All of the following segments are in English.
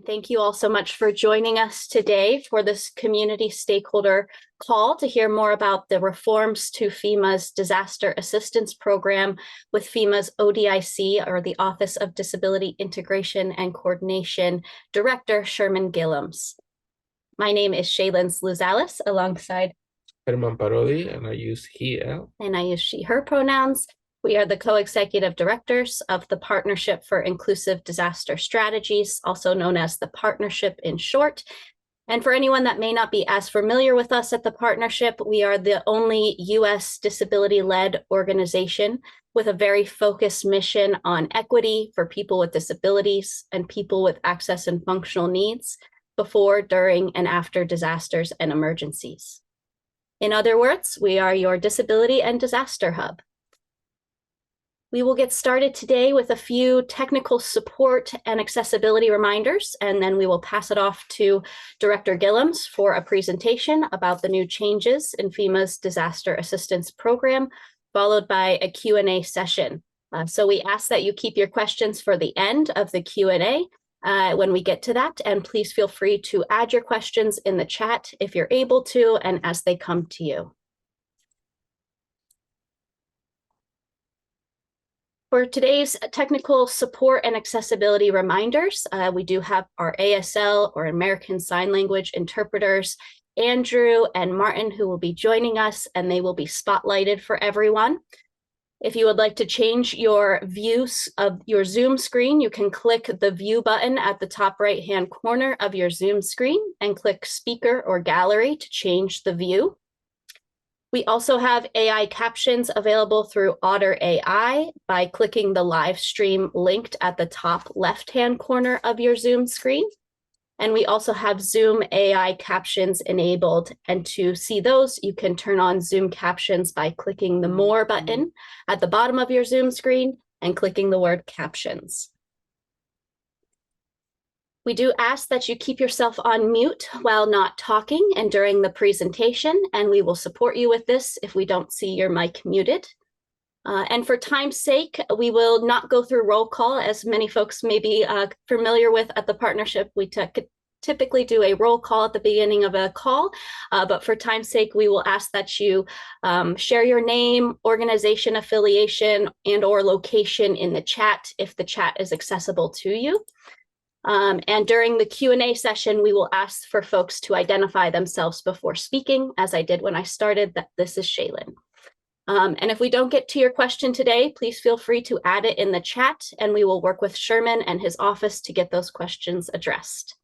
And thank you all so much for joining us today for this community stakeholder call to hear more about the reforms to FEMA's Disaster Assistance Program with FEMA's ODIC, or the Office of Disability Integration and Coordination Director, Sherman Gillums. My name is Shaylin Sluzales, alongside Herman Parodi, and I use he, el. And I use she, her pronouns. We are the co-executive directors of the Partnership for Inclusive Disaster Strategies, also known as the Partnership in short. And for anyone that may not be as familiar with us at the Partnership, we are the only U.S. disability-led organization with a very focused mission on equity for people with disabilities and people with access and functional needs before, during, and after disasters and emergencies. In other words, we are your disability and disaster hub. We will get started today with a few technical support and accessibility reminders, and then we will pass it off to Director Gillums for a presentation about the new changes in FEMA's Disaster Assistance Program, followed by a Q&A session. So we ask that you keep your questions for the end of the Q&A when we get to that, and please feel free to add your questions in the chat if you're able to and as they come to you. For today's technical support and accessibility reminders, we do have our ASL, or American Sign Language interpreters, Andrew and Martin, who will be joining us, and they will be spotlighted for everyone. If you would like to change your views of your Zoom screen, you can click the view button at the top right-hand corner of your Zoom screen and click speaker or gallery to change the view. We also have AI captions available through Otter AI by clicking the live stream linked at the top left-hand corner of your Zoom screen. And we also have Zoom AI captions enabled. And to see those, you can turn on Zoom captions by clicking the More button at the bottom of your Zoom screen and clicking the word captions. We do ask that you keep yourself on mute while not talking and during the presentation, and we will support you with this if we don't see your mic muted. And for time's sake, we will not go through roll call, as many folks may be familiar with at the Partnership. We typically do a roll call at the beginning of a call, but for time's sake, we will ask that you share your name, organization affiliation, and/or location in the chat if the chat is accessible to you. And during the Q&A session, we will ask for folks to identify themselves before speaking, as I did when I started, that this is Shaylin. And if we don't get to your question today, please feel free to add it in the chat, and we will work with Sherman and his office to get those questions addressed.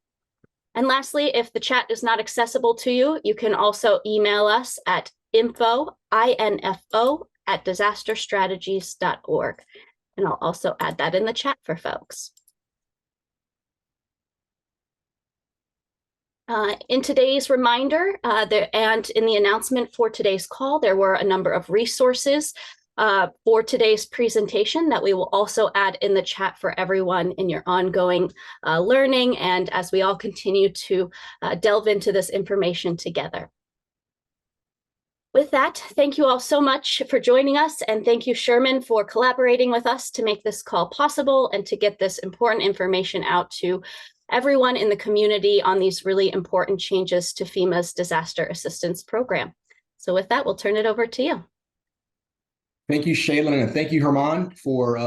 And lastly, if the chat is not accessible to you, you can also email us at info@disasterstrategies.org. And I'll also add that in the chat for folks. In today's reminder and in the announcement for today's call, there were a number of resources for today's presentation that we will also add in the chat for everyone in your ongoing learning and as we all continue to delve into this information together. With that, thank you all so much for joining us, and thank you, Sherman, for collaborating with us to make this call possible and to get this important information out to everyone in the community on these really important changes to FEMA's Disaster Assistance Program. So with that, we'll turn it over to you. Thank you, Shaylin, and thank you, Herman, for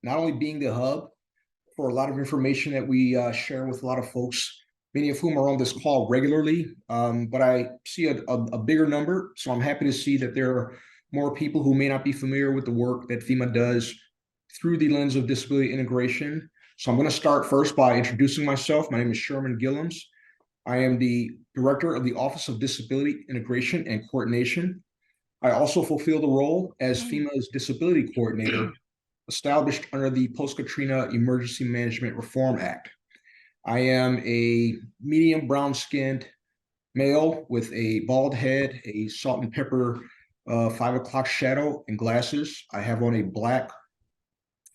not only being the hub for a lot of information that we share with a lot of folks, many of whom are on this call regularly, but I see a bigger number, so I'm happy to see that there are more people who may not be familiar with the work that FEMA does through the lens of disability integration. So I'm going to start first by introducing myself. My name is Sherman Gillums. I am the Director of the Office of Disability Integration and Coordination. I also fulfill the role as FEMA's Disability Coordinator, established under the Post-Katrina Emergency Management Reform Act. I am a medium brown-skinned male with a bald head, a salt and pepper 5 o'clock shadow, and glasses. I have on a black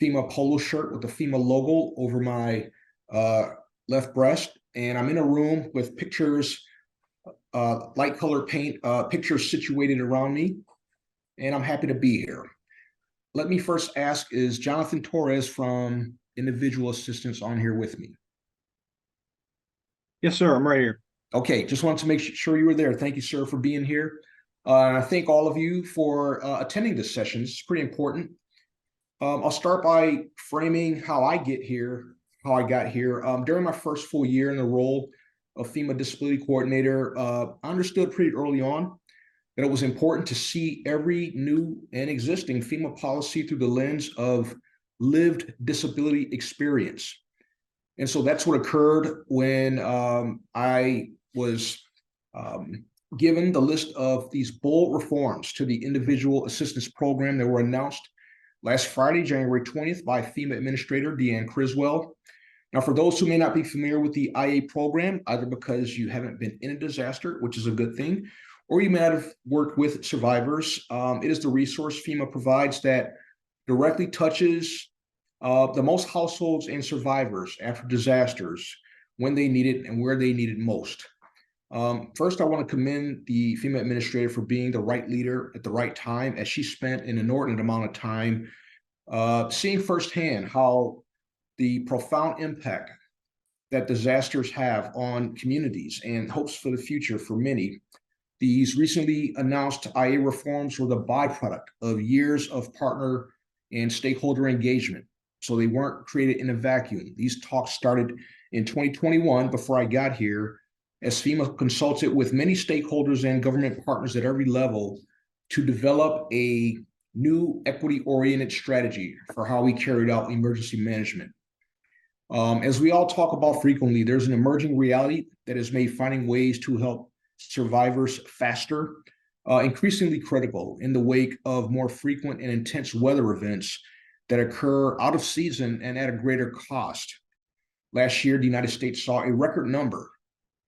FEMA polo shirt with the FEMA logo over my left breast, and I'm in a room with pictures, light color paint, pictures situated around me, and I'm happy to be here. Let me first ask, is Jonathan Torres from Individual Assistance on here with me? Yes, sir. I'm right here. Okay, just wanted to make sure you were there. Thank you, sir, for being here. And I thank all of you for attending this session. This is pretty important. I'll start by framing how I got here. During my first full year in the role of FEMA Disability Coordinator, I understood pretty early on that it was important to see every new and existing FEMA policy through the lens of lived disability experience. And so that's what occurred when I was given the list of these bold reforms to the Individual Assistance Program that were announced last Friday, January 20th, by FEMA Administrator Deanne Criswell. Now, for those who may not be familiar with the IA program, either because you haven't been in a disaster, which is a good thing, or you may not have worked with survivors, it is the resource FEMA provides that directly touches the most households and survivors after disasters when they need it and where they need it most. First, I want to commend the FEMA administrator for being the right leader at the right time, as she spent an inordinate amount of time seeing firsthand how the profound impact that disasters have on communities and hopes for the future for many. These recently announced IA reforms were the byproduct of years of partner and stakeholder engagement. So they weren't created in a vacuum. These talks started in 2021 before I got here, as FEMA consulted with many stakeholders and government partners at every level to develop a new equity-oriented strategy for how we carried out emergency management. As we all talk about frequently, there's an emerging reality that has made finding ways to help survivors faster increasingly critical in the wake of more frequent and intense weather events that occur out of season and at a greater cost. Last year, the United States saw a record number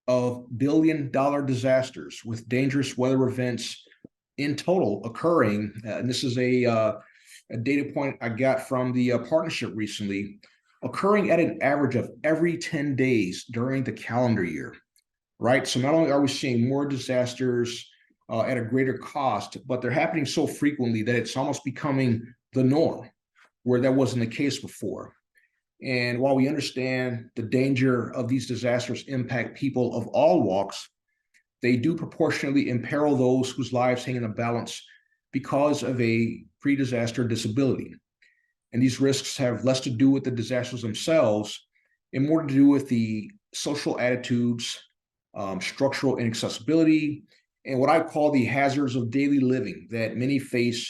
of billion-dollar disasters with dangerous weather events in total occurring. And this is a data point I got from the partnership recently, occurring at an average of every 10 days during the calendar year, right? So not only are we seeing more disasters at a greater cost, but they're happening so frequently that it's almost becoming the norm, where that wasn't the case before. And while we understand the danger of these disasters impact people of all walks, they do proportionately imperil those whose lives hang in the balance because of a pre-disaster disability. And these risks have less to do with the disasters themselves and more to do with the social attitudes, structural inaccessibility, and what I call the hazards of daily living that many face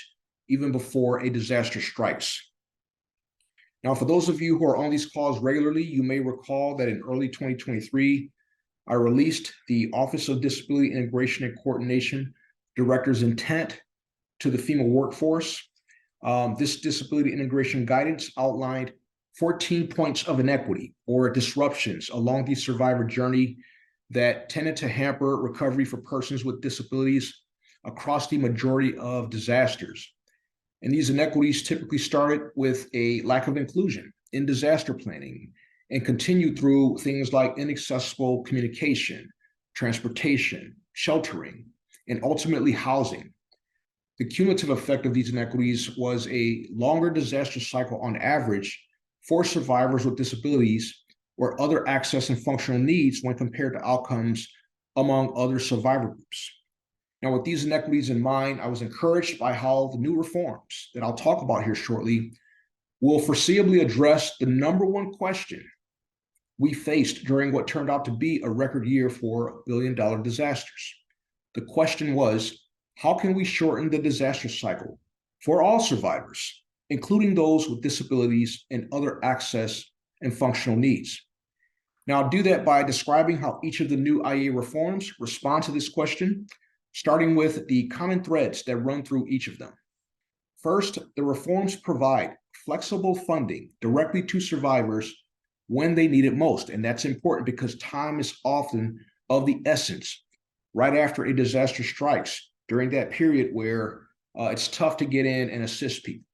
even before a disaster strikes. Now, for those of you who are on these calls regularly, you may recall that in early 2023, I released the Office of Disability Integration and Coordination Director's intent to the FEMA workforce. This disability integration guidance outlined 14 points of inequity or disruptions along the survivor journey that tended to hamper recovery for persons with disabilities across the majority of disasters. And these inequities typically started with a lack of inclusion in disaster planning and continued through things like inaccessible communication, transportation, sheltering, and ultimately housing. The cumulative effect of these inequities was a longer disaster cycle on average for survivors with disabilities or other access and functional needs when compared to outcomes among other survivor groups. Now, with these inequities in mind, I was encouraged by how the new reforms that I'll talk about here shortly will foreseeably address the number one question we faced during what turned out to be a record year for billion-dollar disasters. The question was, how can we shorten the disaster cycle for all survivors, including those with disabilities and other access and functional needs? Now, I'll do that by describing how each of the new IA reforms respond to this question, starting with the common threads that run through each of them. First, the reforms provide flexible funding directly to survivors when they need it most. And that's important because time is often of the essence right after a disaster strikes, during that period where it's tough to get in and assist people.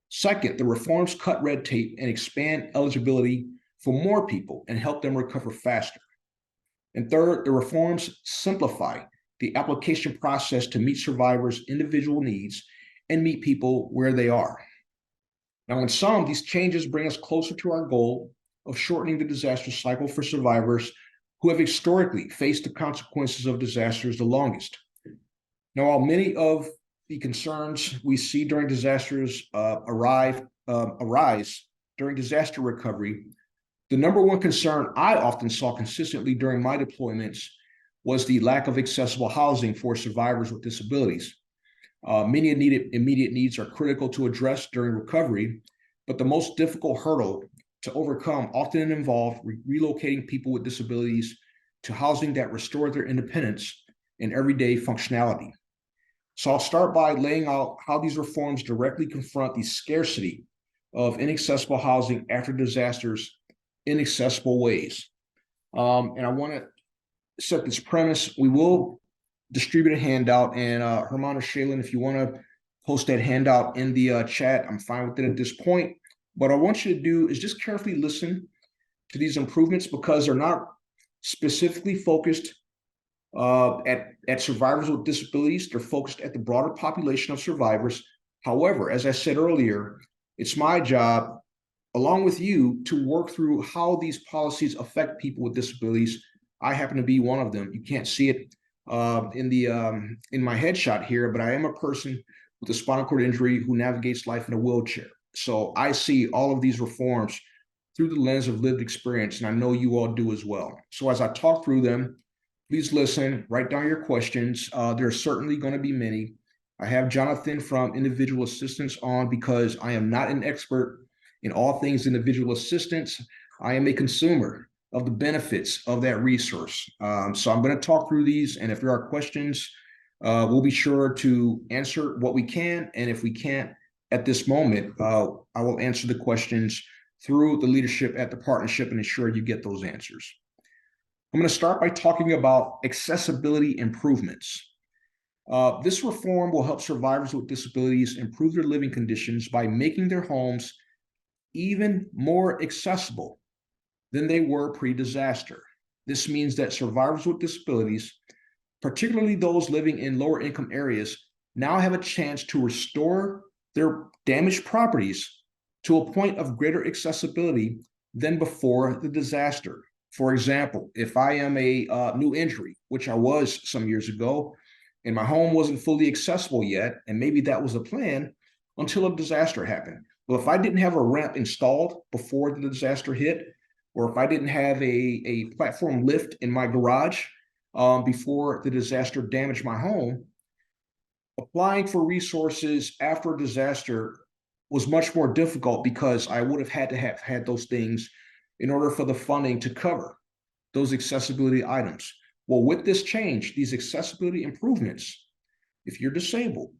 Second, the reforms cut red tape and expand eligibility for more people and help them recover faster. And third, the reforms simplify the application process to meet survivors' individual needs and meet people where they are. Now, in sum, these changes bring us closer to our goal of shortening the disaster cycle for survivors who have historically faced the consequences of disasters the longest. Now, while many of the concerns we see during disasters arise during disaster recovery, the number one concern I often saw consistently during my deployments was the lack of accessible housing for survivors with disabilities. Many immediate needs are critical to address during recovery, but the most difficult hurdle to overcome often involved relocating people with disabilities to housing that restore their independence and everyday functionality. So I'll start by laying out how these reforms directly confront the scarcity of inaccessible housing after disasters in accessible ways. And I want to set this premise. We will distribute a handout, and Herman or Shaylin, if you want to post that handout in the chat, I'm fine with it at this point. What I want you to do is just carefully listen to these improvements because they're not specifically focused at survivors with disabilities. They're focused at the broader population of survivors. However, as I said earlier, it's my job, along with you, to work through how these policies affect people with disabilities. I happen to be one of them. You can't see it in my headshot here, but I am a person with a spinal cord injury who navigates life in a wheelchair. So I see all of these reforms through the lens of lived experience, and I know you all do as well. So as I talk through them, please listen, write down your questions. There are certainly going to be many. I have Jonathan from Individual Assistance on because I am not an expert in all things individual assistance. I am a consumer of the benefits of that resource. So I'm going to talk through these, and if there are questions, we'll be sure to answer what we can, and if we can't at this moment, I will answer the questions through the leadership at the partnership and ensure you get those answers. I'm going to start by talking about accessibility improvements. This reform will help survivors with disabilities improve their living conditions by making their homes even more accessible than they were pre-disaster. This means that survivors with disabilities, particularly those living in lower income areas, now have a chance to restore their damaged properties to a point of greater accessibility than before the disaster. For example, if I am a new injury, which I was some years ago, and my home wasn't fully accessible yet, and maybe that was the plan until a disaster happened. Well, if I didn't have a ramp installed before the disaster hit, or if I didn't have a platform lift in my garage before the disaster damaged my home, applying for resources after a disaster was much more difficult because I would have had those things in order for the funding to cover those accessibility items. Well, with this change, these accessibility improvements, if you're disabled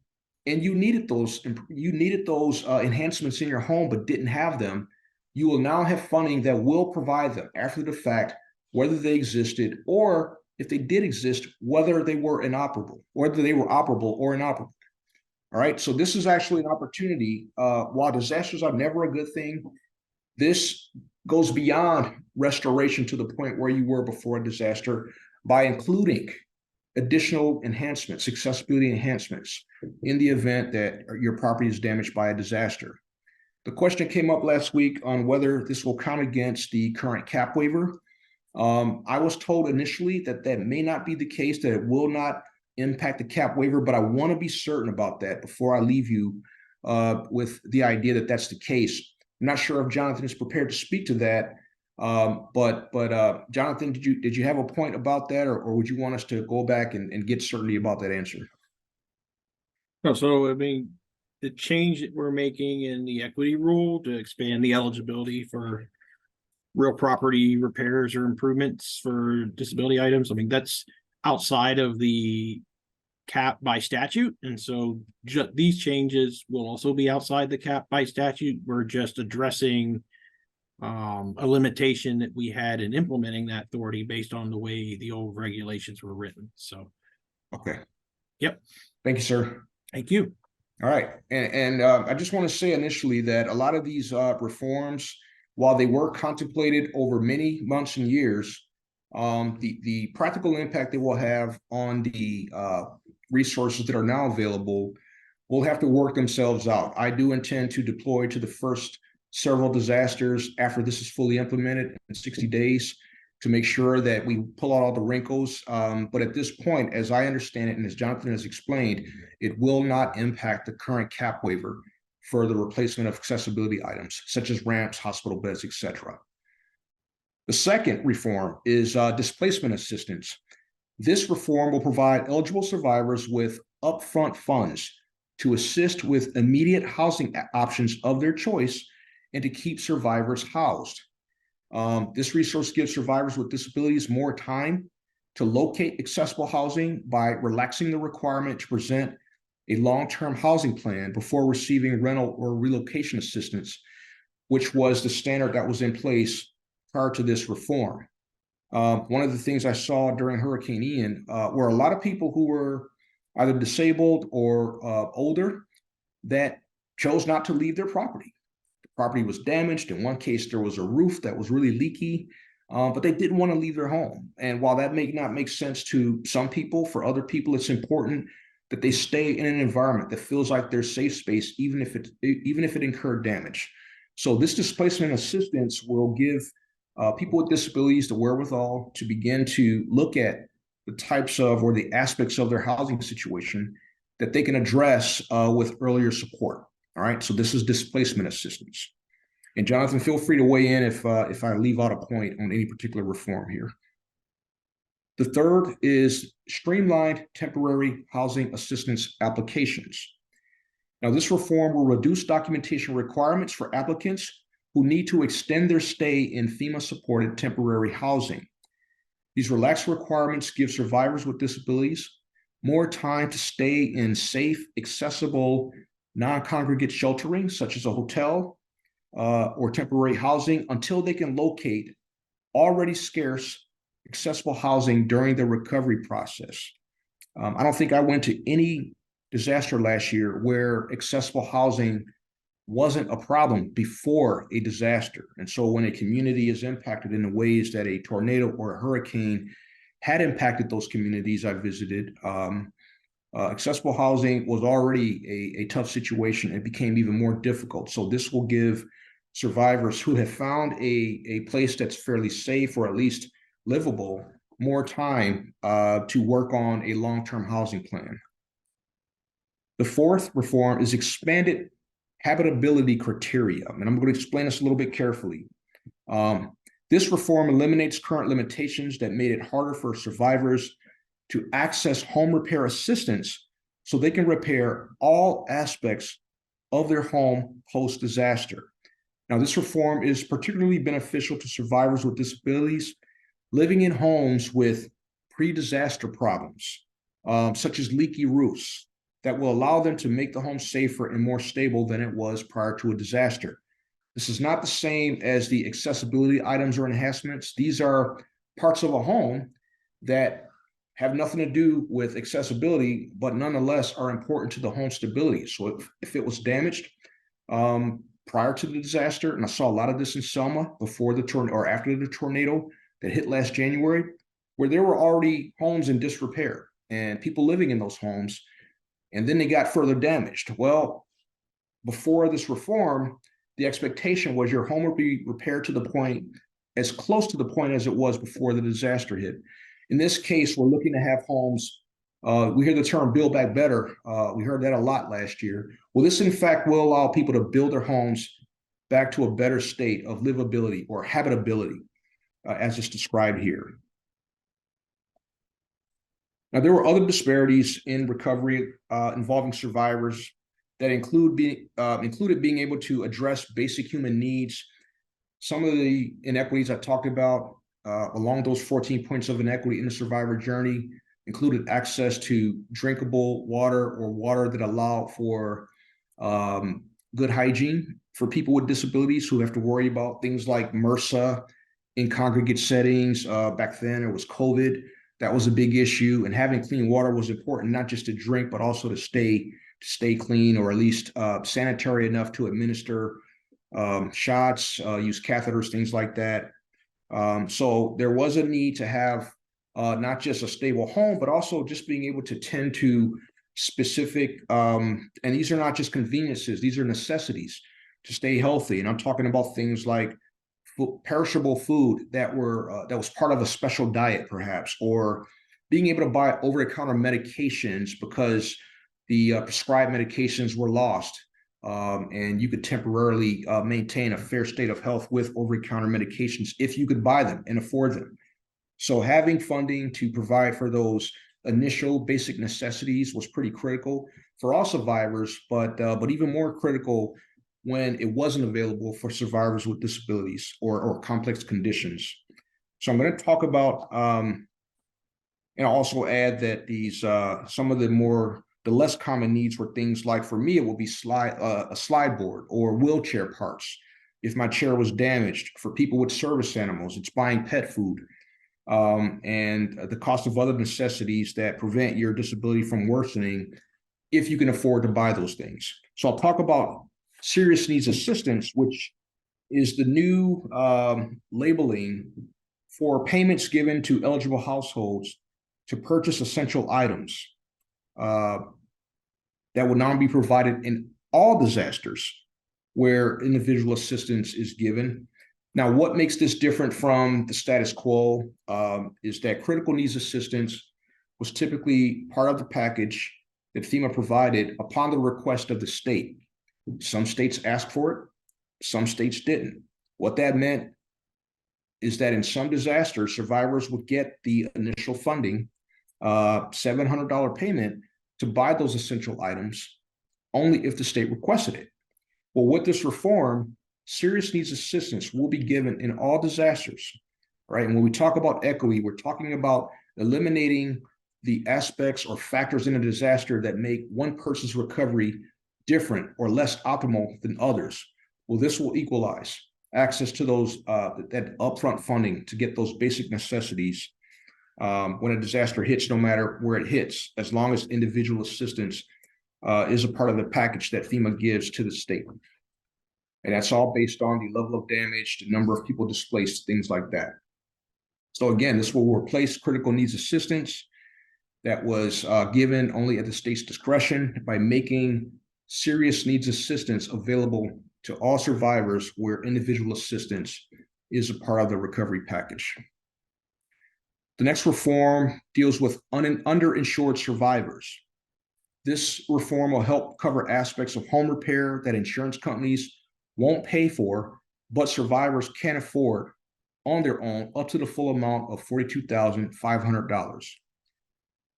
and you needed those enhancements in your home but didn't have them, you will now have funding that will provide them after the fact, whether they existed or if they did exist, whether they were inoperable, whether they were operable or inoperable. All right, so this is actually an opportunity. While disasters are never a good thing, this goes beyond restoration to the point where you were before a disaster by including additional enhancements, accessibility enhancements, in the event that your property is damaged by a disaster. The question came up last week on whether this will count against the current cap waiver. I was told initially that that may not be the case, that it will not impact the cap waiver, but I want to be certain about that before I leave you with the idea that that's the case. I'm not sure if Jonathan is prepared to speak to that, but Jonathan, did you have a point about that, or would you want us to go back and get certainty about that answer? No, so I mean, the change that we're making in the equity rule to expand the eligibility for real property repairs or improvements for disability items, I mean, that's outside of the cap by statute. And so these changes will also be outside the cap by statute. We're just addressing a limitation that we had in implementing that authority based on the way the old regulations were written. So, okay. Yep. Thank you, sir. Thank you. All right. And I just want to say initially that a lot of these reforms, while they were contemplated over many months and years, the practical impact they will have on the resources that are now available will have to work themselves out. I do intend to deploy to the first several disasters after this is fully implemented in 60 days. to make sure that we pull out all the wrinkles. But at this point, as I understand it, and as Jonathan has explained, it will not impact the current cap waiver for the replacement of accessibility items, such as ramps, hospital beds, etc. The second reform is displacement assistance. This reform will provide eligible survivors with upfront funds to assist with immediate housing options of their choice and to keep survivors housed. This resource gives survivors with disabilities more time to locate accessible housing by relaxing the requirement to present a long-term housing plan before receiving rental or relocation assistance, which was the standard that was in place prior to this reform. One of the things I saw during Hurricane Ian were a lot of people who were either disabled or older that chose not to leave their property. The property was damaged. In one case, there was a roof that was really leaky, but they didn't want to leave their home. And while that may not make sense to some people, for other people, it's important that they stay in an environment that feels like their safe space, even if it incurred damage. So this displacement assistance will give people with disabilities the wherewithal to begin to look at the types of or the aspects of their housing situation that they can address with earlier support. All right, so this is displacement assistance. And Jonathan, feel free to weigh in if I leave out a point on any particular reform here. The third is streamlined temporary housing assistance applications. Now, this reform will reduce documentation requirements for applicants who need to extend their stay in FEMA-supported temporary housing. These relaxed requirements give survivors with disabilities more time to stay in safe, accessible, non-congregate sheltering, such as a hotel or temporary housing, until they can locate already scarce, accessible housing during the recovery process. I don't think I went to any disaster last year where accessible housing wasn't a problem before a disaster. And so when a community is impacted in the ways that a tornado or a hurricane had impacted those communities I visited, accessible housing was already a tough situation. It became even more difficult. So this will give survivors who have found a place that's fairly safe or at least livable more time to work on a long-term housing plan. The fourth reform is expanded habitability criteria, and I'm going to explain this a little bit carefully. This reform eliminates current limitations that made it harder for survivors to access home repair assistance so they can repair all aspects of their home post-disaster. Now, this reform is particularly beneficial to survivors with disabilities living in homes with pre-disaster problems, such as leaky roofs, that will allow them to make the home safer and more stable than it was prior to a disaster. This is not the same as the accessibility items or enhancements. These are parts of a home that have nothing to do with accessibility, but nonetheless are important to the home stability. So if it was damaged prior to the disaster, and I saw a lot of this in Selma before the tornado or after the tornado that hit last January, where there were already homes in disrepair and people living in those homes, and then they got further damaged. Well, before this reform, the expectation was your home would be repaired to the point, as close to the point as it was before the disaster hit. In this case, we're looking to have homes, we hear the term build back better. We heard that a lot last year. Well, this in fact will allow people to build their homes back to a better state of livability or habitability, as it's described here. Now, there were other disparities in recovery involving survivors that included being able to address basic human needs. Some of the inequities I talked about along those 14 points of inequity in the survivor journey included access to drinkable water or water that allowed for good hygiene for people with disabilities who have to worry about things like MRSA in congregate settings. Back then, it was COVID. That was a big issue, and having clean water was important, not just to drink, but also to stay clean, or at least sanitary enough to administer shots, use catheters, things like that. So there was a need to have not just a stable home, but also just being able to tend to specific, and these are not just conveniences, these are necessities to stay healthy. And I'm talking about things like perishable food that was part of a special diet, perhaps, or being able to buy over-the-counter medications because the prescribed medications were lost, and you could temporarily maintain a fair state of health with over-the-counter medications if you could buy them and afford them. So having funding to provide for those initial basic necessities was pretty critical for all survivors, but even more critical when it wasn't available for survivors with disabilities or complex conditions. So I'm going to talk about, and also add that these some of the less common needs were things like, for me, it will be a slide board or wheelchair parts. If my chair was damaged, for people with service animals, it's buying pet food, and the cost of other necessities that prevent your disability from worsening if you can afford to buy those things. So I'll talk about serious needs assistance, which is the new labeling for payments given to eligible households to purchase essential items that will now be provided in all disasters where individual assistance is given. Now, what makes this different from the status quo is that critical needs assistance was typically part of the package that FEMA provided upon the request of the state. Some states asked for it, some states didn't. What that meant is that in some disasters, survivors would get the initial funding, $700 payment to buy those essential items only if the state requested it. Well, with this reform, serious needs assistance will be given in all disasters, right? And when we talk about equity, we're talking about eliminating the aspects or factors in a disaster that make one person's recovery different or less optimal than others. Well, this will equalize access to those that upfront funding to get those basic necessities when a disaster hits, no matter where it hits, as long as individual assistance is a part of the package that FEMA gives to the state. And that's all based on the level of damage, the number of people displaced, things like that. So again, this will replace critical needs assistance that was given only at the state's discretion by making serious needs assistance available to all survivors where individual assistance is a part of the recovery package. The next reform deals with underinsured survivors. This reform will help cover aspects of home repair that insurance companies won't pay for, but survivors can afford on their own up to the full amount of $42,500.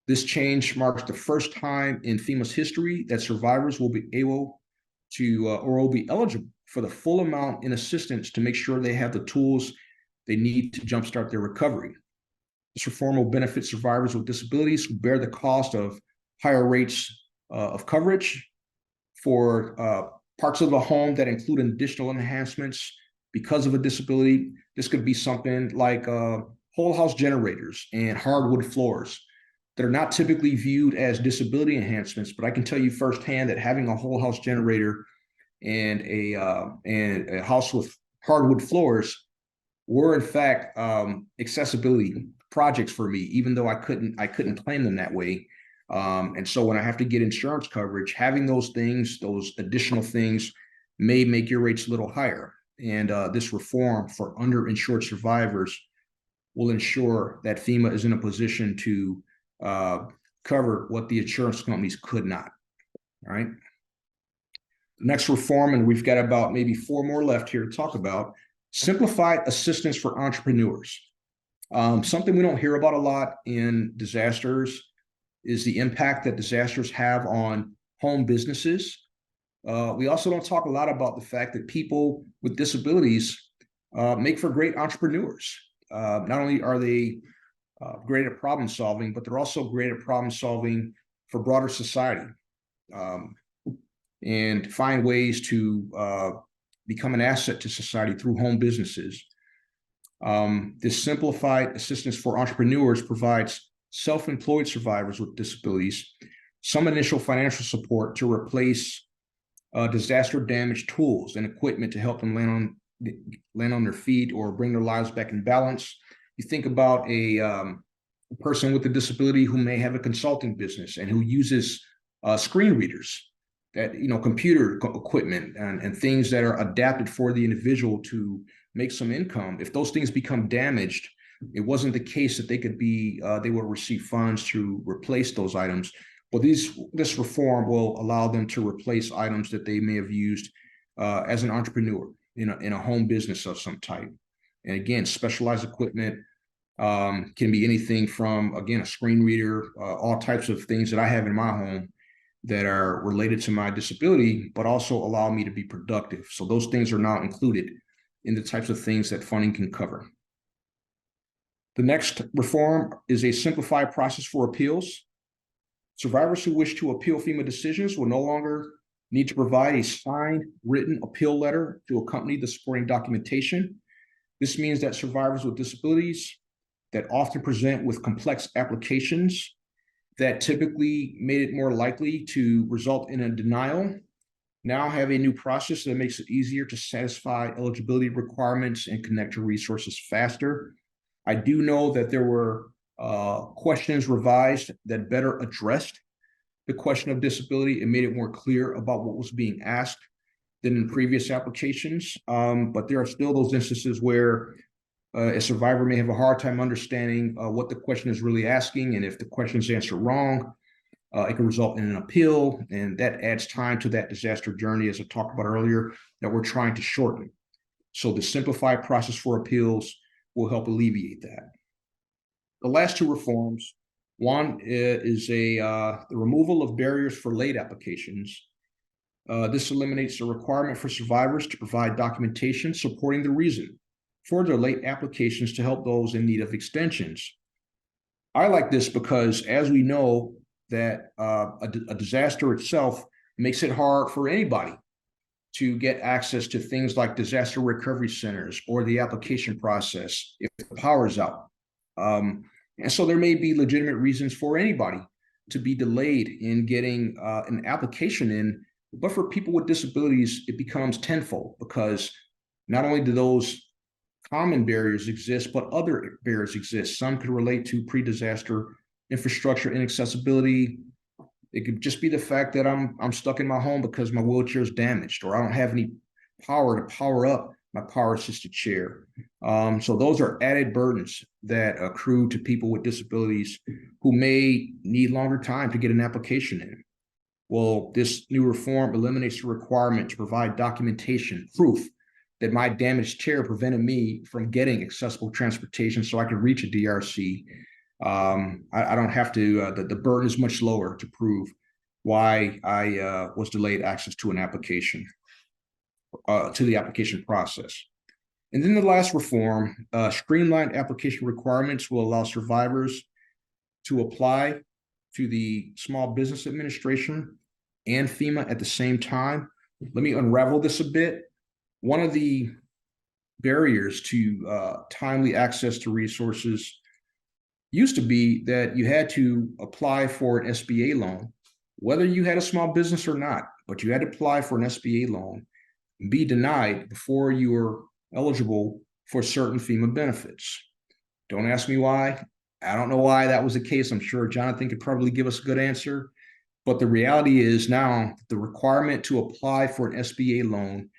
This change marks the first time in FEMA's history that survivors will be able to or will be eligible for the full amount in assistance to make sure they have the tools they need to jumpstart their recovery. This reform will benefit survivors with disabilities who bear the cost of higher rates of coverage for parts of the home that include additional enhancements because of a disability. This could be something like whole house generators and hardwood floors that are not typically viewed as disability enhancements, but I can tell you firsthand that having a whole house generator and a house with hardwood floors were in fact accessibility projects for me, even though I couldn't claim them that way. And so when I have to get insurance coverage, having those things, those additional things, may make your rates a little higher. And this reform for underinsured survivors will ensure that FEMA is in a position to cover what the insurance companies could not. All right. The next reform, and we've got about maybe 4 more left here to talk about, simplified assistance for entrepreneurs. Something we don't hear about a lot in disasters is the impact that disasters have on home businesses. We also don't talk a lot about the fact that people with disabilities make for great entrepreneurs. Not only are they great at problem solving, but they're also great at problem solving for broader society, and find ways to become an asset to society through home businesses. This simplified assistance for entrepreneurs provides self-employed survivors with disabilities some initial financial support to replace disaster damage tools and equipment to help them land on their feet or bring their lives back in balance. You think about a person with a disability who may have a consulting business and who uses screen readers, that computer equipment and things that are adapted for the individual to make some income. If those things become damaged, it wasn't the case that they could be, they will receive funds to replace those items. But this reform will allow them to replace items that they may have used as an entrepreneur in a home business of some type. And again, specialized equipment can be anything from, again, a screen reader, all types of things that I have in my home that are related to my disability, but also allow me to be productive. So those things are now included in the types of things that funding can cover. The next reform is a simplified process for appeals. Survivors who wish to appeal FEMA decisions will no longer need to provide a signed written appeal letter to accompany the supporting documentation. This means that survivors with disabilities that often present with complex applications that typically made it more likely to result in a denial now have a new process that makes it easier to satisfy eligibility requirements and connect to resources faster. I do know that there were questions revised that better addressed the question of disability and made it more clear about what was being asked than in previous applications. But there are still those instances where a survivor may have a hard time understanding what the question is really asking, and if the question is answered wrong, it can result in an appeal, and that adds time to that disaster journey, as I talked about earlier, that we're trying to shorten. So the simplified process for appeals will help alleviate that. The last two reforms, one is the removal of barriers for late applications. This eliminates the requirement for survivors to provide documentation supporting the reason for their late applications to help those in need of extensions. I like this because, as we know, that a disaster itself makes it hard for anybody to get access to things like disaster recovery centers or the application process if the power is out. And so there may be legitimate reasons for anybody to be delayed in getting an application in, but for people with disabilities, it becomes tenfold, because not only do those common barriers exist, but other barriers exist. Some could relate to pre-disaster infrastructure inaccessibility. It could just be the fact that I'm stuck in my home because my wheelchair is damaged, or I don't have any power to power up my power-assisted chair. So those are added burdens that accrue to people with disabilities who may need longer time to get an application in. Well, this new reform eliminates the requirement to provide documentation, proof that my damaged chair prevented me from getting accessible transportation so I could reach a DRC. I don't have to, the burden is much lower to prove why I was delayed access to an application, to the application process. And then the last reform, streamlined application requirements will allow survivors to apply to the Small Business Administration and FEMA at the same time. Let me unravel this a bit. One of the barriers to timely access to resources used to be that you had to apply for an SBA loan, whether you had a small business or not, but you had to apply for an SBA loan and be denied before you were eligible for certain FEMA benefits. Don't ask me why. I don't know why that was the case. I'm sure Jonathan could probably give us a good answer. But the reality is now the requirement to apply for an SBA loan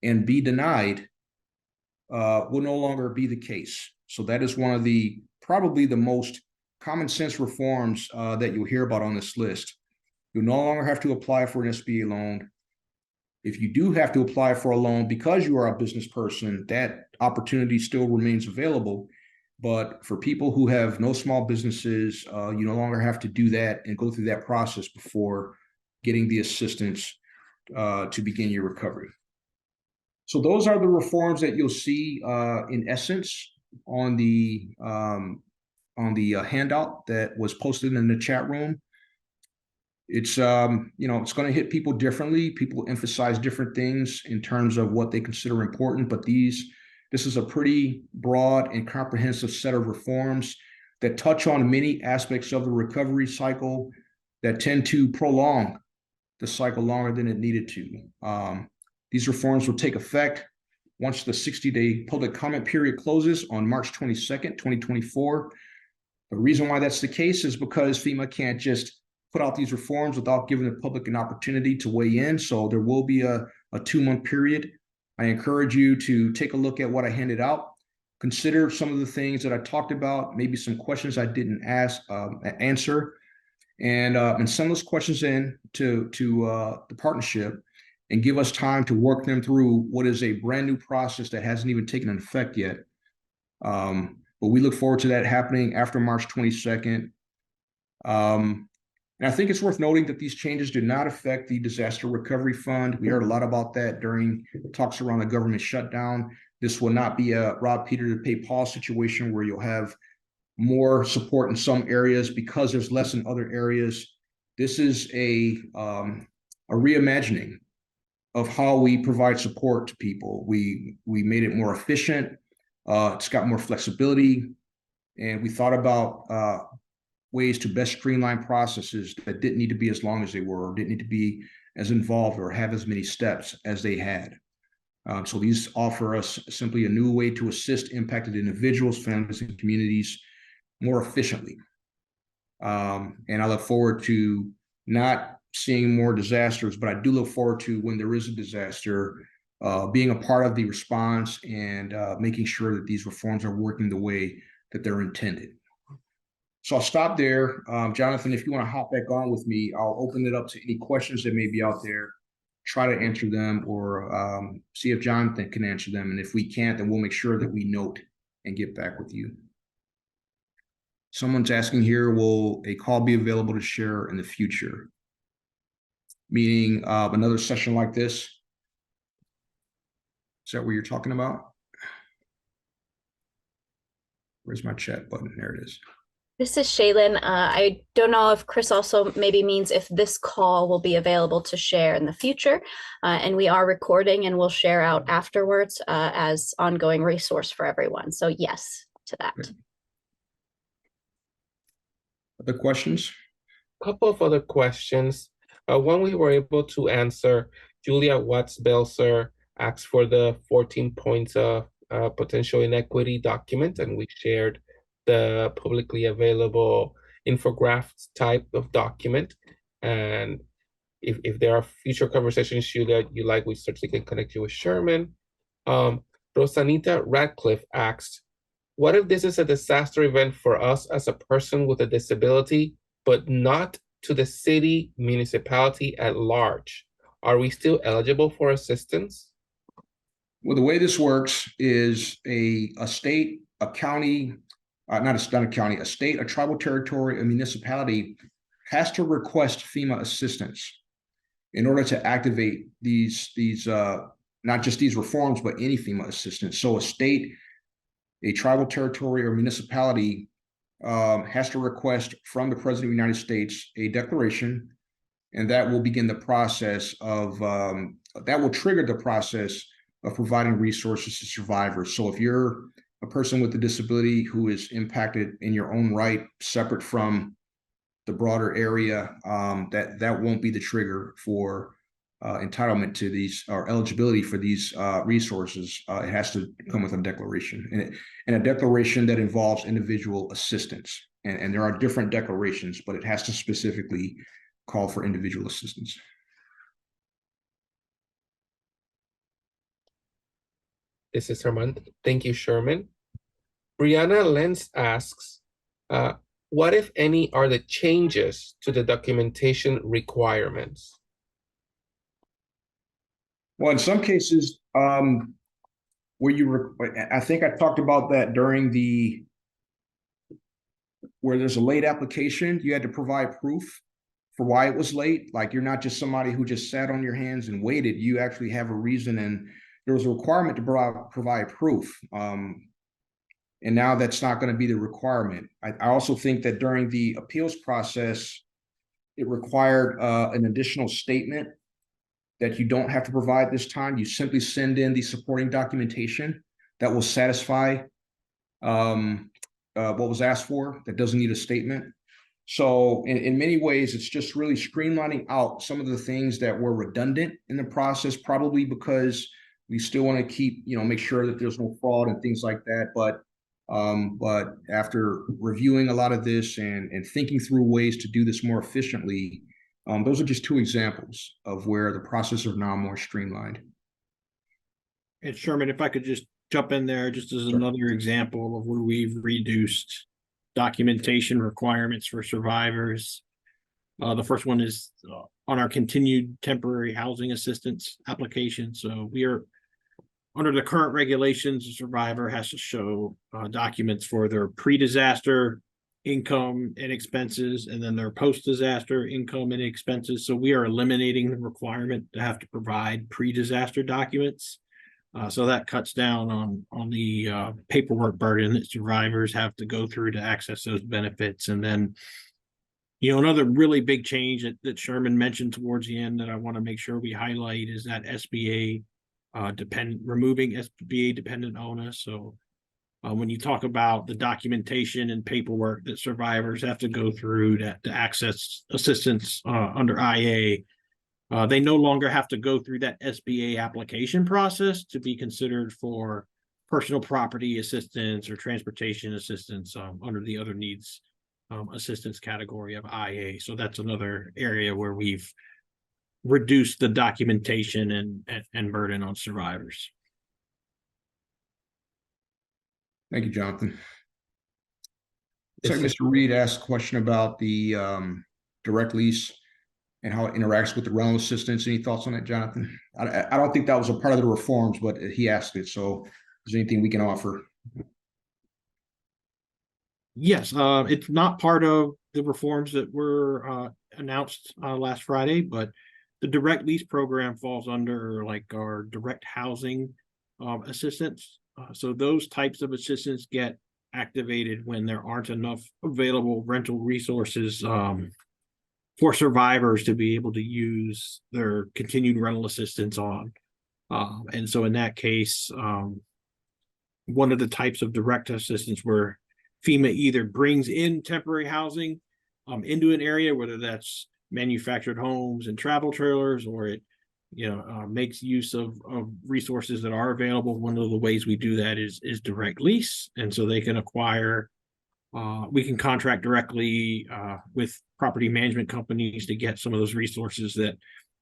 and be denied will no longer be the case. So that is one of the probably the most common sense reforms that you'll hear about on this list. You'll no longer have to apply for an SBA loan. If you do have to apply for a loan because you are a business person, that opportunity still remains available. But for people who have no small businesses, you no longer have to do that and go through that process before getting the assistance to begin your recovery. So those are the reforms that you'll see in essence on the handout that was posted in the chat room. It's it's going to hit people differently. People emphasize different things in terms of what they consider important, but this is a pretty broad and comprehensive set of reforms that touch on many aspects of the recovery cycle that tend to prolong the cycle longer than it needed to. These reforms will take effect once the 60-day public comment period closes on March 22nd, 2024. The reason why that's the case is because FEMA can't just put out these reforms without giving the public an opportunity to weigh in. So there will be a 2-month period I encourage you to take a look at what I handed out. Consider some of the things that I talked about, maybe some questions I didn't answer, and send those questions in to the partnership and give us time to work them through what is a brand new process that hasn't even taken effect yet. But we look forward to that happening after March 22nd. And I think it's worth noting that these changes do not affect the Disaster Recovery Fund. We heard a lot about that during talks around the government shutdown. This will not be a rob Peter to pay Paul situation where you'll have more support in some areas because there's less in other areas. This is a reimagining of how we provide support to people. We made it more efficient. It's got more flexibility, and we thought about ways to best streamline processes that didn't need to be as long as they were, or didn't need to be as involved or have as many steps as they had. So these offer us simply a new way to assist impacted individuals, families, and communities more efficiently. And I look forward to not seeing more disasters, but I do look forward to, when there is a disaster, being a part of the response and making sure that these reforms are working the way that they're intended. So I'll stop there. Jonathan, if you want to hop back on with me, I'll open it up to any questions that may be out there, try to answer them, or see if Jonathan can answer them. And if we can't, then we'll make sure that we note and get back with you. Someone's asking here, will a call be available to share in the future? Meaning another session like this? Is that what you're talking about? Where's my chat button? There it is. This is Shaylin. I don't know if Chris also maybe means if this call will be available to share in the future. And we are recording and we'll share out afterwards as ongoing resource for everyone. So yes to that. Okay. Other questions? A couple of other questions. One we were able to answer. Julia Watts-Belser asked for the 14 points of potential inequity document, and we shared the publicly available infographics type of document. And if there are future conversations that you like, we certainly can connect you with Sherman. Rosanita Radcliffe asked, what if this is a disaster event for us as a person with a disability, but not to the city, municipality at large? Are we still eligible for assistance? Well, the way this works is a state, a county, not a county, a state, a tribal territory, a municipality has to request FEMA assistance in order to activate these not just these reforms, but any FEMA assistance. So a state, a tribal territory, or municipality has to request from the President of the United States a declaration, and that will begin the process of, that will trigger the process of providing resources to survivors. So if you're a person with a disability who is impacted in your own right, separate from the broader area, that won't be the trigger for entitlement to these, or eligibility for these resources. It has to come with a declaration, and a declaration that involves individual assistance. And there are different declarations, but it has to specifically call for individual assistance. This is Herman. Thank you, Sherman. Brianna Lenz asks, what, if any, are the changes to the documentation requirements? Well, in some cases, where I think I talked about that during where there's a late application, you had to provide proof for why it was late. Like, you're not just somebody who just sat on your hands and waited. You actually have a reason, and there was a requirement to provide proof. And now that's not going to be the requirement. I also think that during the appeals process, it required an additional statement that you don't have to provide this time. You simply send in the supporting documentation that will satisfy what was asked for, that doesn't need a statement. So in many ways, it's just really streamlining out some of the things that were redundant in the process, probably because we still want to keep, make sure that there's no fraud and things like that. But after reviewing a lot of this and thinking through ways to do this more efficiently, those are just two examples of where the process are now more streamlined. And Sherman, if I could just jump in there, just as another example of where we've reduced documentation requirements for survivors. The first one is on our continued temporary housing assistance application. So we are, under the current regulations, the survivor has to show documents for their pre-disaster income and expenses, and then their post-disaster income and expenses. So we are eliminating the requirement to have to provide pre-disaster documents. So that cuts down on the paperwork burden that survivors have to go through to access those benefits. And then, another really big change that Sherman mentioned towards the end that I want to make sure we highlight is that SBA removing SBA dependent onus. So when you talk about the documentation and paperwork that survivors have to go through to access assistance under IA, they no longer have to go through that SBA application process to be considered for personal property assistance or transportation assistance under the other needs assistance category of IA. So that's another area where we've reduced the documentation and burden on survivors. Thank you, Jonathan. Looks like Mr. Reed asked a question about the direct lease and how it interacts with the rental assistance. Any thoughts on that, Jonathan? I don't think that was a part of the reforms, but he asked it. So is there anything we can offer? Yes, it's not part of the reforms that were announced last Friday, but the direct lease program falls under like our direct housing assistance. So those types of assistance get activated when there aren't enough available rental resources for survivors to be able to use their continued rental assistance on. And so in that case, one of the types of direct assistance where FEMA either brings in temporary housing into an area, whether that's manufactured homes and travel trailers, or it makes use of resources that are available. One of the ways we do that is direct lease. And so they can acquire, we can contract directly with property management companies to get some of those resources that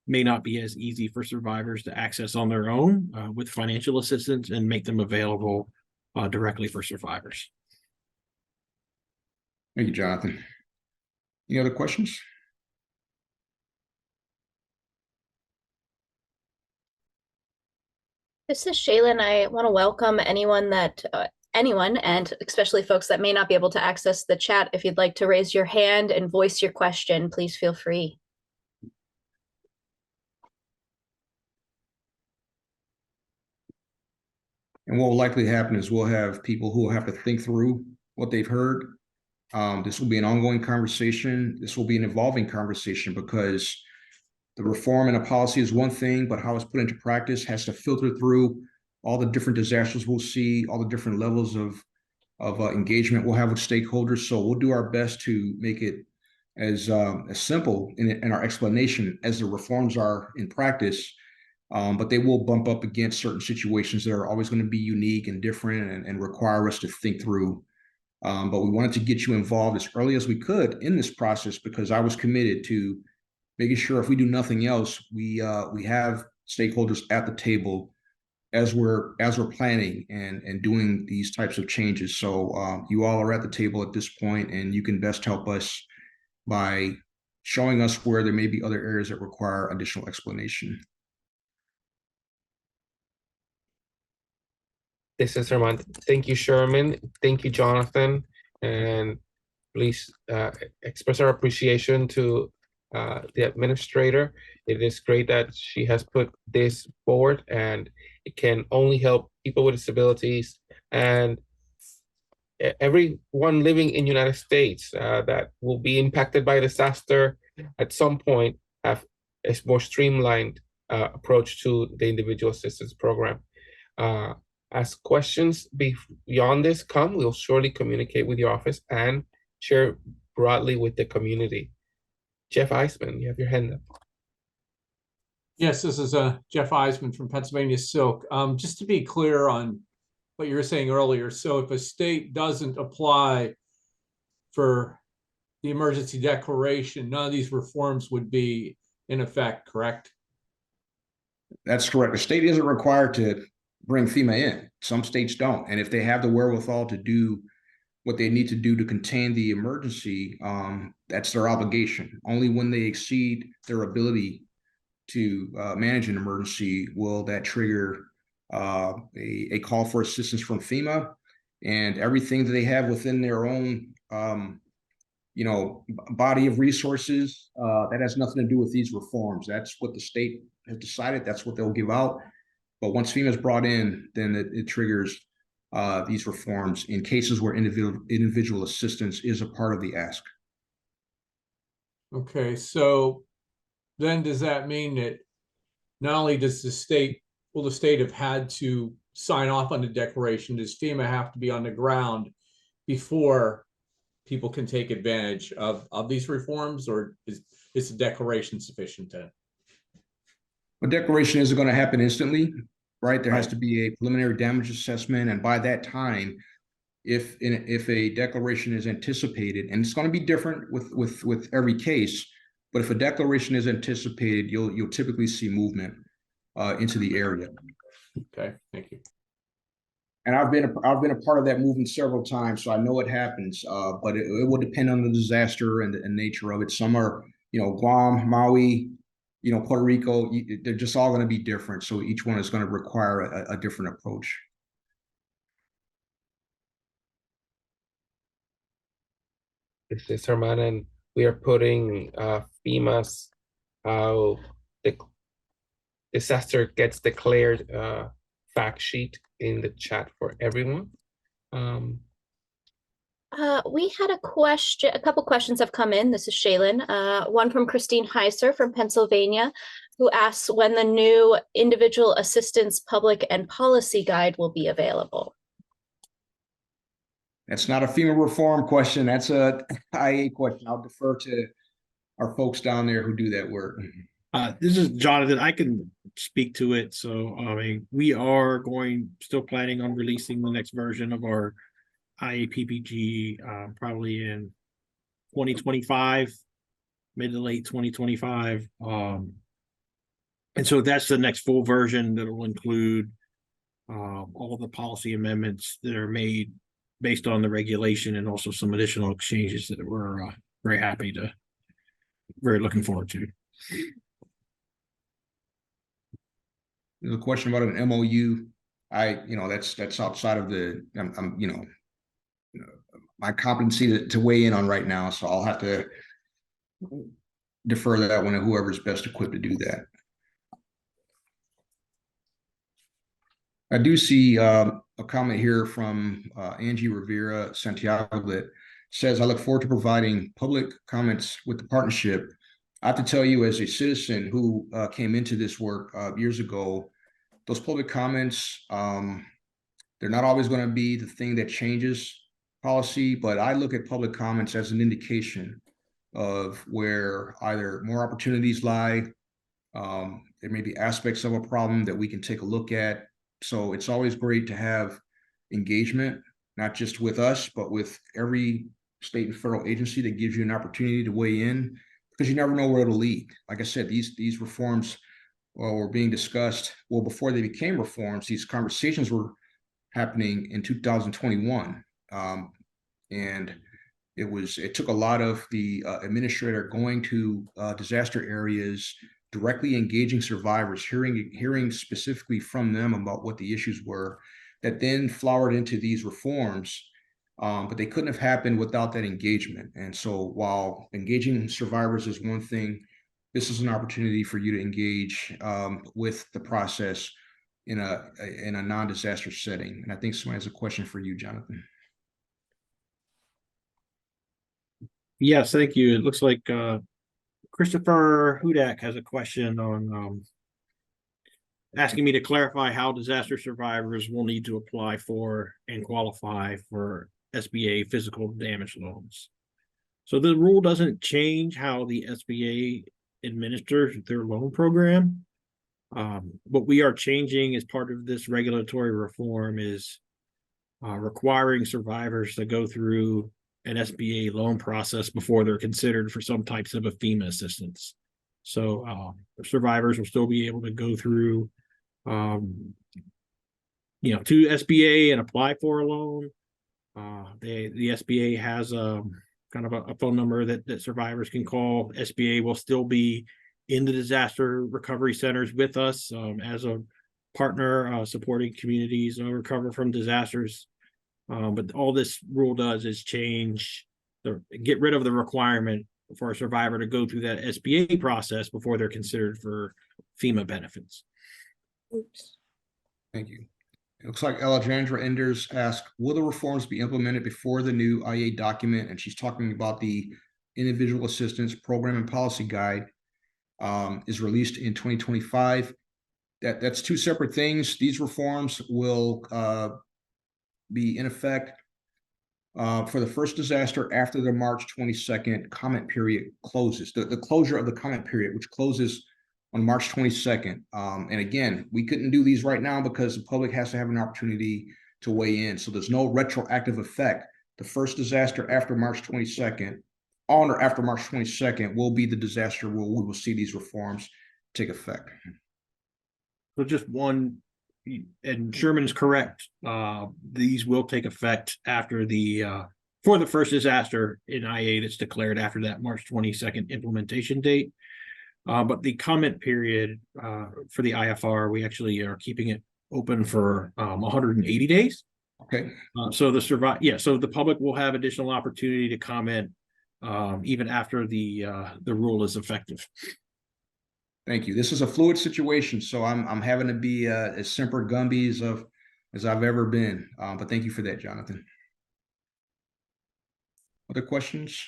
may not be as easy for survivors to access on their own with financial assistance, and make them available directly for survivors. Thank you, Jonathan. Any other questions? This is Shaylin. I want to welcome anyone and especially folks that may not be able to access the chat. If you'd like to raise your hand and voice your question, please feel free. And what will likely happen is we'll have people who will have to think through what they've heard. This will be an ongoing conversation. This will be an evolving conversation, because the reform and a policy is one thing, but how it's put into practice has to filter through all the different disasters we'll see, all the different levels of engagement we'll have with stakeholders. So we'll do our best to make it as simple in our explanation as the reforms are in practice. But they will bump up against certain situations that are always going to be unique and different and require us to think through. But we wanted to get you involved as early as we could in this process, because I was committed to making sure, if we do nothing else, we have stakeholders at the table as we're planning and doing these types of changes. So you all are at the table at this point, and you can best help us by showing us where there may be other areas that require additional explanation. This is Herman. Thank you, Sherman. Thank you, Jonathan. And please express our appreciation to the administrator. It is great that she has put this forward, and it can only help people with disabilities and everyone living in the United States that will be impacted by disaster at some point have a more streamlined approach to the individual assistance program. As questions beyond this come, we'll surely communicate with your office and share broadly with the community. Jeff Eisman, you have your hand up. Yes, this is Jeff Eisman from Pennsylvania Silk. Just to be clear on what you were saying earlier, so if a state doesn't apply for the emergency declaration, none of these reforms would be in effect, correct? That's correct. The state isn't required to bring FEMA in. Some states don't. And if they have the wherewithal to do what they need to do to contain the emergency, that's their obligation. Only when they exceed their ability to manage an emergency will that trigger a call for assistance from FEMA, and everything that they have within their own body of resources that has nothing to do with these reforms. That's what the state has decided. That's what they'll give out. But once FEMA is brought in, then it triggers these reforms in cases where individual assistance is a part of the ask. Okay, so then does that mean that not only does the state have had to sign off on the declaration, does FEMA have to be on the ground before people can take advantage of these reforms, or is the declaration sufficient then? A declaration isn't going to happen instantly, right? There has to be a preliminary damage assessment, and by that time, if a declaration is anticipated, and it's going to be different with every case, but if a declaration is anticipated, you'll typically see movement into the area. Okay, thank you. And I've been a part of that movement several times, so I know it happens. But it will depend on the disaster and the nature of it. Some are, Guam, Maui, Puerto Rico. They're just all going to be different. So each one is going to require a different approach. This is Herman, and we are putting FEMA's how the disaster gets declared fact sheet in the chat for everyone. We had a couple questions have come in. This is Shaylin. One from Christine Heiser from Pennsylvania, who asks when the new Individual Assistance Public and Policy Guide will be available. That's not a FEMA reform question. That's a IA question. I'll defer to our folks down there who do that work. This is Jonathan. I can speak to it. So, we are still planning on releasing the next version of our IAPPG probably in 2025, mid to late 2025. And so that's the next full version that will include all the policy amendments that are made based on the regulation, and also some additional exchanges that we're very looking forward to. There's a question about an MOU. That's outside of the my competency to weigh in on right now. So I'll have to defer that one to whoever's best equipped to do that. I do see a comment here from Angie Rivera Santiago that says, I look forward to providing public comments with the partnership. I have to tell you, as a citizen who came into this work years ago, those public comments, they're not always going to be the thing that changes policy, but I look at public comments as an indication of where either more opportunities lie, there may be aspects of a problem that we can take a look at. So it's always great to have engagement, not just with us, but with every state and federal agency that gives you an opportunity to weigh in, because you never know where it'll lead. Like I said, these reforms were being discussed. Well, before they became reforms, these conversations were happening in 2021. And it took a lot of the administrator going to disaster areas, directly engaging survivors, hearing specifically from them about what the issues were, that then flowered into these reforms. But they couldn't have happened without that engagement. And so while engaging survivors is one thing, this is an opportunity for you to engage with the process in a non-disaster setting. And I think somebody has a question for you, Jonathan. Yes, thank you. It looks like Christopher Hudak has a question on asking me to clarify how disaster survivors will need to apply for and qualify for SBA physical damage loans. So the rule doesn't change how the SBA administers their loan program. What we are changing as part of this regulatory reform is requiring survivors to go through an SBA loan process before they're considered for some types of a FEMA assistance. So survivors will still be able to go through to SBA and apply for a loan. The SBA has kind of a phone number that survivors can call. SBA will still be in the disaster recovery centers with us as a partner supporting communities recover from disasters. But all this rule does is get rid of the requirement for a survivor to go through that SBA process before they're considered for FEMA benefits. Oops. Thank you. It looks like Alejandra Enders asked, will the reforms be implemented before the new IA document? And she's talking about the Individual Assistance Program and Policy Guide is released in 2025. That's two separate things. These reforms will be in effect for the first disaster after the March 22nd comment period closes. The closure of the comment period, which closes on March 22nd. And again, we couldn't do these right now because the public has to have an opportunity to weigh in. So there's no retroactive effect. The first disaster after March 22nd, on or after March 22nd, will be the disaster where we will see these reforms take effect. So just one, and Sherman's correct. These will take effect after for the first disaster in IA that's declared after that March 22nd implementation date. But the comment period for the IFR, we actually are keeping it open for 180 days. Okay. So the public will have additional opportunity to comment even after the rule is effective. Thank you. This is a fluid situation, so I'm having to be as Semper Gumby as I've ever been. But thank you for that, Jonathan. Other questions?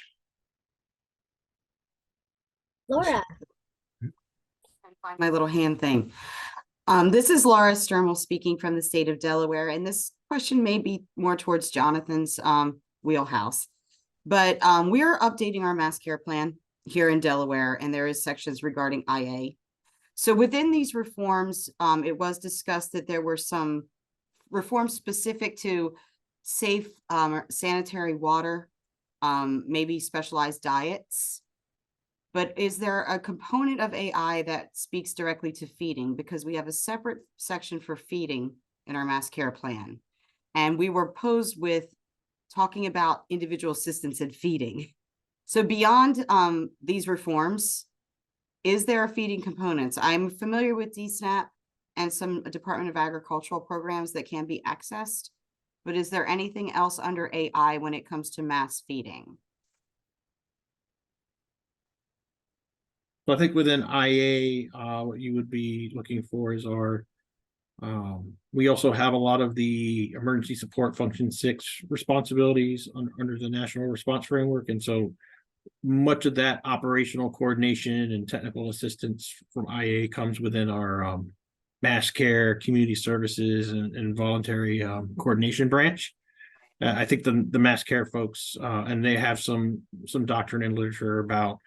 Laura. Find my little hand thing. This is Laura Sturmel speaking from the state of Delaware, and this question may be more towards Jonathan's wheelhouse. But we are updating our mass care plan here in Delaware, and there is sections regarding IA. So within these reforms, it was discussed that there were some reforms specific to safe sanitary water, maybe specialized diets. But is there a component of AI that speaks directly to feeding? Because we have a separate section for feeding in our mass care plan. And we were posed with talking about individual assistance in feeding. So beyond these reforms, is there a feeding component? I'm familiar with DSNAP and some Department of Agricultural programs that can be accessed, but is there anything else under AI when it comes to mass feeding? So I think within IA, what you would be looking for is we also have a lot of the emergency support function 6 responsibilities under the National Response Framework. And so much of that operational coordination and technical assistance from IA comes within our mass care, community services, and voluntary coordination branch. I think the mass care folks, and they have some doctrine and literature about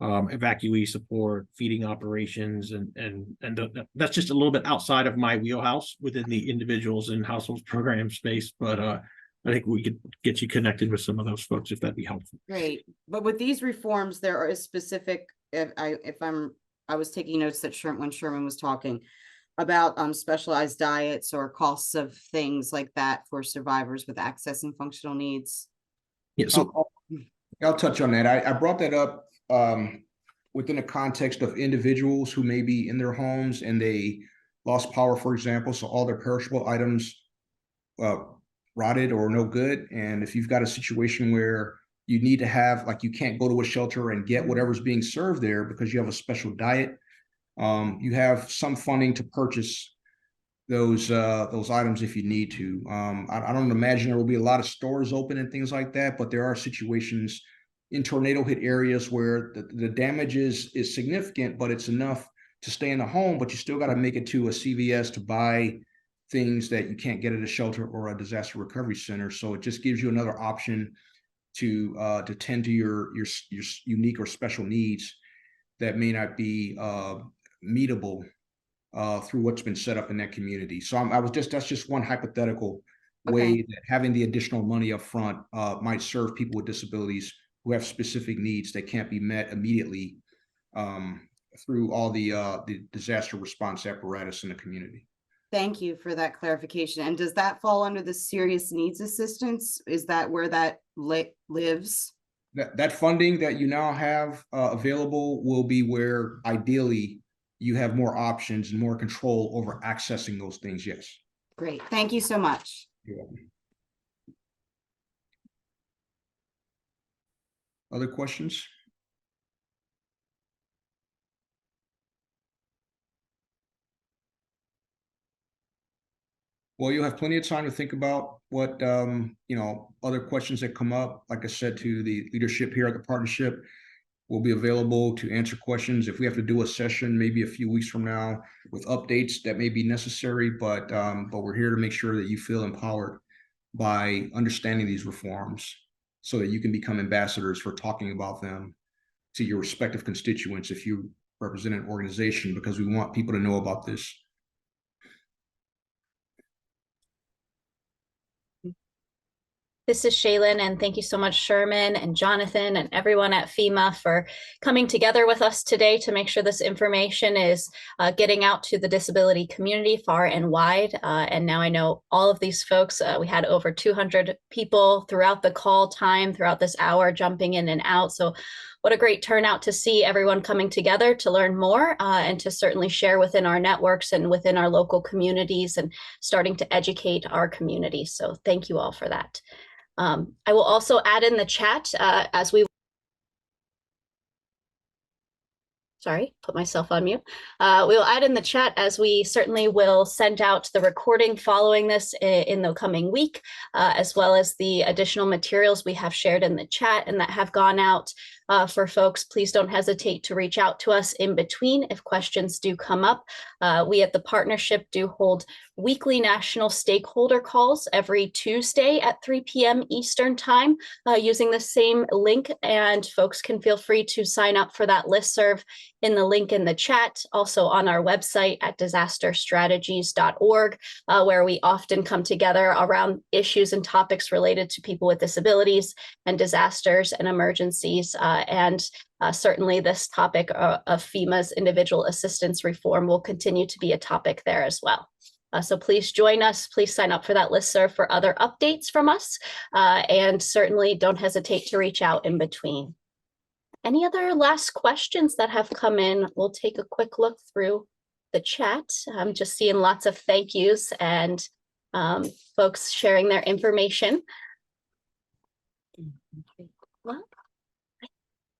evacuee support, feeding operations, and that's just a little bit outside of my wheelhouse within the individuals and households program space. But I think we could get you connected with some of those folks if that'd be helpful. Great. But with these reforms, there are specific, I was taking notes that when Sherman was talking about specialized diets or costs of things like that for survivors with access and functional needs. Yeah, so I'll touch on that. I brought that up within the context of individuals who may be in their homes and they lost power, for example, so all their perishable items rotted or no good. And if you've got a situation where you need to have, like, you can't go to a shelter and get whatever's being served there because you have a special diet, you have some funding to purchase those items if you need to. I don't imagine there will be a lot of stores open and things like that, but there are situations in tornado hit areas where the damage is significant, but it's enough to stay in the home, but you still got to make it to a CVS to buy things that you can't get at a shelter or a disaster recovery center. So it just gives you another option to tend to your unique or special needs that may not be meetable through what's been set up in that community. So that's just one hypothetical way that having the additional money up front might serve people with disabilities who have specific needs that can't be met immediately through all the disaster response apparatus in the community. Thank you for that clarification. And does that fall under the serious needs assistance? Is that where that lives? That funding that you now have available will be where ideally you have more options and more control over accessing those things. Yes. Great. Thank you so much. You're welcome. Other questions? Well, you'll have plenty of time to think about what, other questions that come up. Like I said, to the leadership here at the partnership, will be available to answer questions. If we have to do a session, maybe a few weeks from now with updates that may be necessary, but we're here to make sure that you feel empowered by understanding these reforms so that you can become ambassadors for talking about them to your respective constituents if you represent an organization, because we want people to know about this. This is Shaylin, and thank you so much, Sherman and Jonathan and everyone at FEMA for coming together with us today to make sure this information is getting out to the disability community far and wide. And now I know all of these folks, we had over 200 people throughout the call time, throughout this hour, jumping in and out. So what a great turnout to see everyone coming together to learn more and to certainly share within our networks and within our local communities and starting to educate our community. So thank you all for that. I will also add in the chat as we put myself on mute. We will add in the chat as we certainly will send out the recording following this in the coming week, as well as the additional materials we have shared in the chat and that have gone out for folks. Please don't hesitate to reach out to us in between if questions do come up. We at the partnership do hold weekly national stakeholder calls every Tuesday at 3 p.m. Eastern time using the same link, and folks can feel free to sign up for that listserv in the link in the chat, also on our website at disasterstrategies.org, where we often come together around issues and topics related to people with disabilities and disasters and emergencies. Certainly this topic of FEMA's individual assistance reform will continue to be a topic there as well. So please join us. Please sign up for that listserv for other updates from us. And certainly don't hesitate to reach out in between. Any other last questions that have come in? We'll take a quick look through the chat. I'm just seeing lots of thank yous and folks sharing their information. Well, I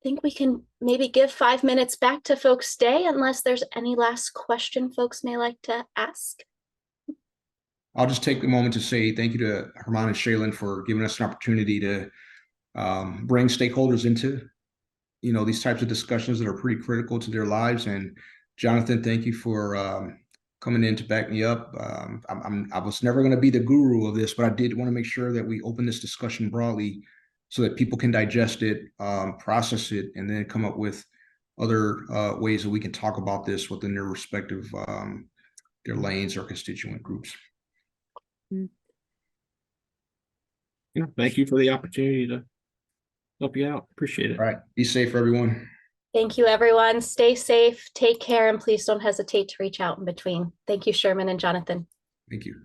think we can maybe give 5 minutes back to folks stay unless there's any last question folks may like to ask. I'll just take a moment to say thank you to Herman and Shaylin for giving us an opportunity to bring stakeholders into these types of discussions that are pretty critical to their lives. And Jonathan, thank you for coming in to back me up. I was never going to be the guru of this, but I did want to make sure that we open this discussion broadly so that people can digest it, process it, and then come up with other ways that we can talk about this within their respective their lanes or constituent groups. Yeah, thank you for the opportunity to help you out. Appreciate it. All right. Be safe, everyone. Thank you, everyone. Stay safe, take care, and please don't hesitate to reach out in between. Thank you, Sherman and Jonathan. Thank you.